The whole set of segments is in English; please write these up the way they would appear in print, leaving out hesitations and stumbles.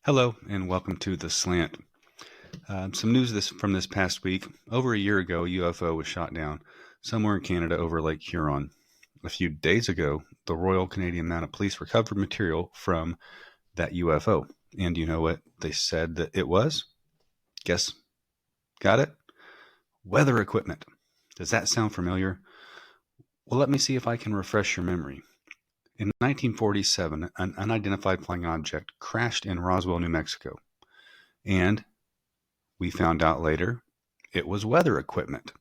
Hello and welcome to The Slant. Some news from this past week. Over a year ago, a UFO was shot down somewhere in Canada over Lake Huron. A few days ago, the Royal Canadian Mounted Police recovered material from that UFO. And you know what they said that it was? Guess? Got it? Weather equipment. Does that sound familiar? Well, let me see if I can refresh your memory. In 1947, an unidentified flying object crashed in Roswell, New Mexico. And we found out later it was weather equipment.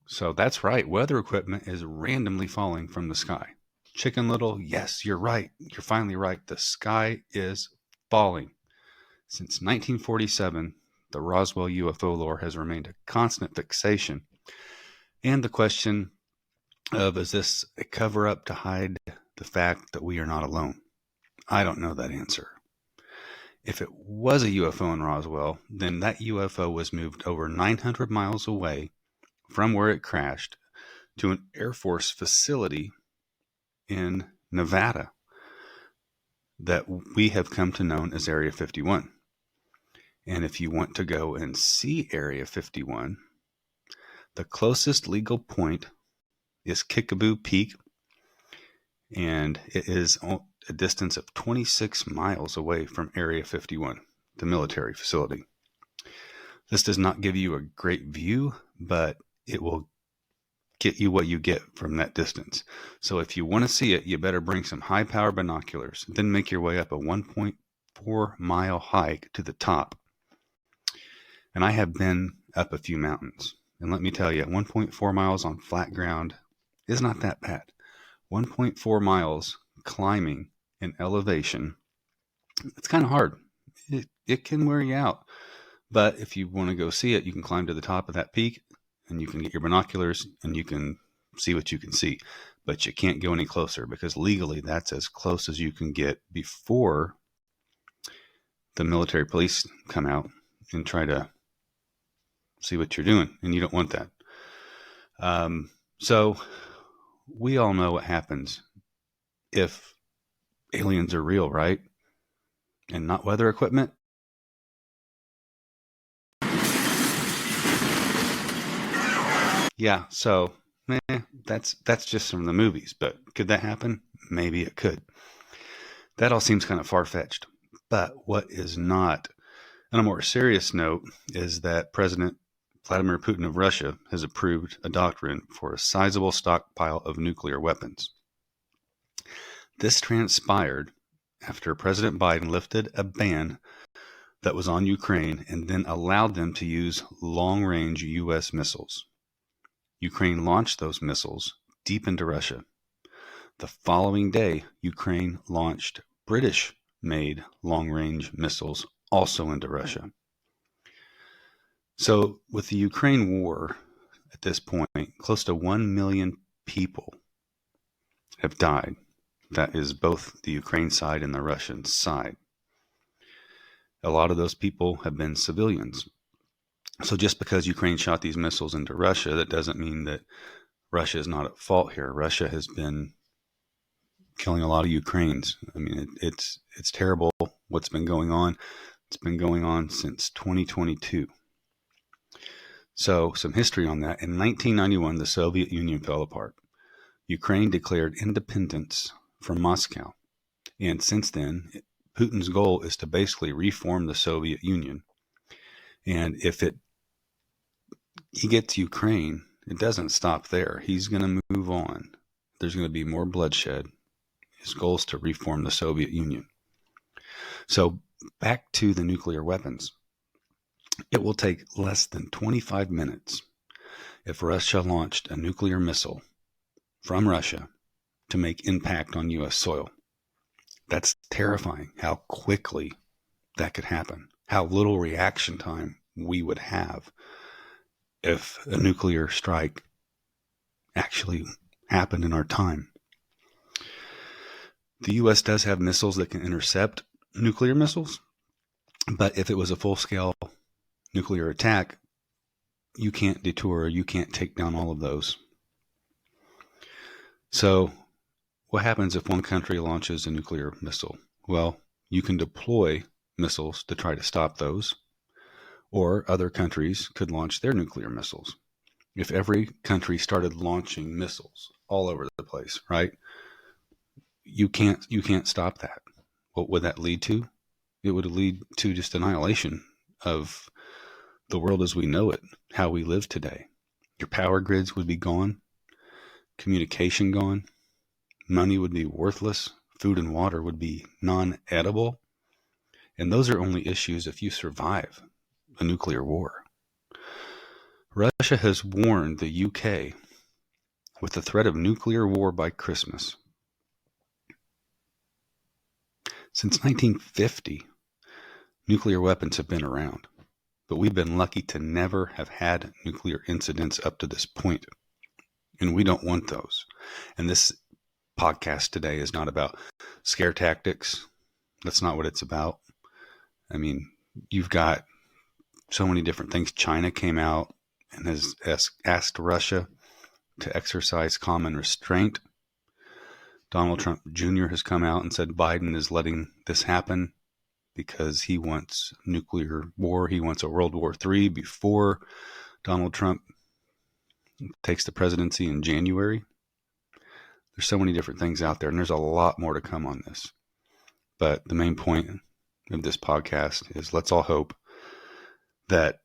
So that's right, weather equipment is randomly falling from the sky. Chicken Little, yes, you're right. You're finally right. The sky is falling. Since 1947, the Roswell UFO lore has remained a constant fixation. And the question of, is this a cover up to hide the fact that we are not alone? I don't know that answer. If it was a UFO in Roswell, then that UFO was moved over 900 miles away from where it crashed to an Air Force facility in Nevada that we have come to know as Area 51. And if you want to go and see Area 51, the closest legal point is Kickapoo Peak, and it is a distance of 26 miles away from Area 51, the military facility. This does not give you a great view, but it will get you what you get from that distance. So if you want to see it, you better bring some high power binoculars, then make your way up a 1.4-mile hike to the top. And I have been up a few mountains, and let me tell you, 1.4 miles on flat ground is not that bad. 1.4 miles climbing in elevation, it's kind of hard. It can wear you out. But if you want to go see it, you can climb to the top of that peak and you can get your binoculars and you can see what you can see. But you can't go any closer because legally that's as close as you can get before the military police come out and try to see what you're doing. And you don't want that. So we all know what happens if aliens are real, right? And not weather equipment. Yeah, so that's just from the movies, but could that happen? Maybe it could. That all seems kind of far-fetched. But what is not, on a more serious note, is that President Vladimir Putin of Russia has approved a doctrine for a sizable stockpile of nuclear weapons. This transpired after President Biden lifted a ban that was on Ukraine and then allowed them to use long-range U.S. missiles. Ukraine launched those missiles deep into Russia. The following day, Ukraine launched British-made long-range missiles also into Russia. So with the Ukraine war at this point, close to 1 million people have died. That is both the Ukraine side and the Russian side. A lot of those people have been civilians. So just because Ukraine shot these missiles into Russia, that doesn't mean that Russia is not at fault here. Russia has been killing a lot of Ukrainians. I mean, it's terrible what's been going on. It's been going on since 2022. So some history on that. In 1991, the Soviet Union fell apart. Ukraine declared independence from Moscow. And since then, Putin's goal is to basically reform the Soviet Union. And if he gets Ukraine, it doesn't stop there. He's going to move on. There's going to be more bloodshed. His goal is to reform the Soviet Union. So back to the nuclear weapons. It will take less than 25 minutes if Russia launched a nuclear missile from Russia to make impact on U.S. soil. That's terrifying how quickly that could happen, how little reaction time we would have if a nuclear strike actually happened in our time. The U.S. does have missiles that can intercept nuclear missiles, but if it was a full-scale nuclear attack, you can't detour, you can't take down all of those. So what happens if one country launches a nuclear missile? Well, you can deploy missiles to try to stop those, or other countries could launch their nuclear missiles. If every country started launching missiles all over the place, right? You can't stop that. What would that lead to? It would lead to just annihilation of the world as we know it, how we live today. Your power grids would be gone, communication gone, money would be worthless, food and water would be non-edible. And those are only issues if you survive a nuclear war. Russia has warned the UK with the threat of nuclear war by Christmas. Since 1950, nuclear weapons have been around, but we've been lucky to never have had nuclear incidents up to this point, and we don't want those. And this podcast today is not about scare tactics. That's not what it's about. I mean, you've got so many different things. China came out and has asked Russia to exercise common restraint. Donald Trump Jr. has come out and said Biden is letting this happen because he wants nuclear war. He wants a World War III before Donald Trump takes the presidency in January. There's so many different things out there, and there's a lot more to come on this. But the main point of this podcast is let's all hope that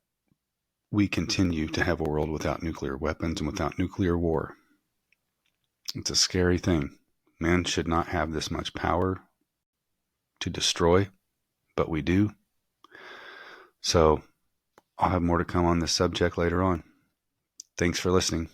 we continue to have a world without nuclear weapons and without nuclear war. It's a scary thing. Man should not have this much power to destroy, but we do. So I'll have more to come on this subject later on. Thanks for listening.